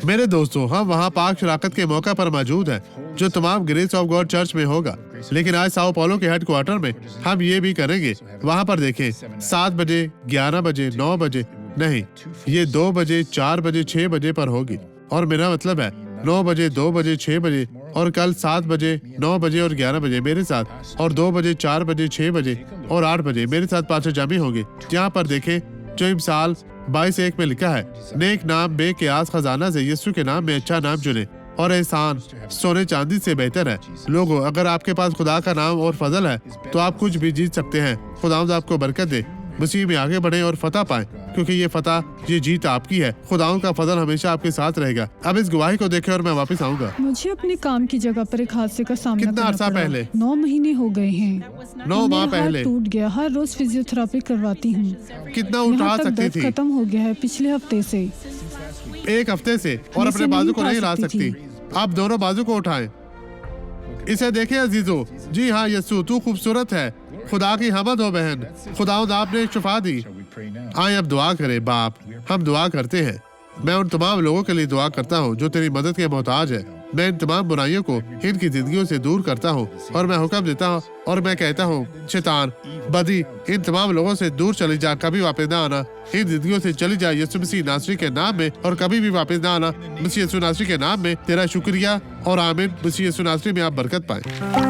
मेरे दोस्तों, हम वहाँ पाक शराकत के मौका पर मौजूद हैं, जो तमाम ग्रेस ऑफ गॉड चर्च में होगा। लेकिन आज साओ पाउलो के हेडक्वार्टर में हम ये भी करेंगे। वहाँ पर देखें, 7 बजे, 11 बजे, 9 बजे नहीं, ये 2 बजे, 4 बजे, 6 बजे पर होगी। और मेरा मतलब है 9 बजे, 2 बजे, 6 बजे और कल 7 बजे, 9 बजे और 11 बजे मेरे साथ, और 2 बजे, 4 बजे, 6 बजे और 8 बजे मेरे साथ पांचों जामी होंगे। जहाँ पर देखें, जो इमसाल 22:1 में लिखा है, नेक नाम बे के आस खजाना से यीशु के नाम में अच्छा नाम चुने, और एहसान सोने चांदी से बेहतर है। लोगों, अगर आपके पास खुदा का नाम और फजल है तो आप कुछ भी जीत सकते हैं। खुदावंद आपको बरकत दे। मसीह में आगे बढ़े और फतह पाएं, क्योंकि ये फतह, ये जीत आपकी है। खुदावंद का फजल हमेशा आपके साथ रहेगा। अब इस गवाही को देखें और मैं वापस आऊंगा। मुझे अपने काम की जगह पर एक हादसे का सामना कितना करना अरसा पड़ा। पहले? 9 महीने हो गए हैं। 9 माह मेरा हाथ पहले? टूट गया। हर रोज फिजियोथेरेपी करवाती हूँ। कितना उठा यहाँ तक सकती दर्द थी? खत्म हो गया है पिछले हफ्ते से। 1 हफ्ते से, और मैं अपने इसे बाजू नहीं को उठा नहीं ला सकती सकती। आप दोनों बाजू को उठाएं। इसे देखें अजीजों। जी हाँ यस्सु, तू खूबसूरत है। खुदा की हमद हो बहन। खुदावंद आपने एक शिफा दी। आए अब दुआ करें। बाप, हम दुआ करते हैं। मैं उन तमाम लोगों के लिए दुआ करता हूँ जो तेरी मदद के मोहताज है। मैं इन तमाम बुराइयों को इनकी जिंदगियों से दूर करता हूँ, और मैं हुक्म देता हूँ और मैं कहता हूँ, शैतान, बदी, इन तमाम लोगों से दूर चली जा, कभी वापस ना आना। इन जिंदगियों से चली जा यीशु मसीह नासरी के नाम में, और कभी भी वापस ना आना। मसीह यीशु नासरी के नाम में तेरा शुक्रिया और आमीन। मसीह यीशु नासरी में आप बरकत पाएं।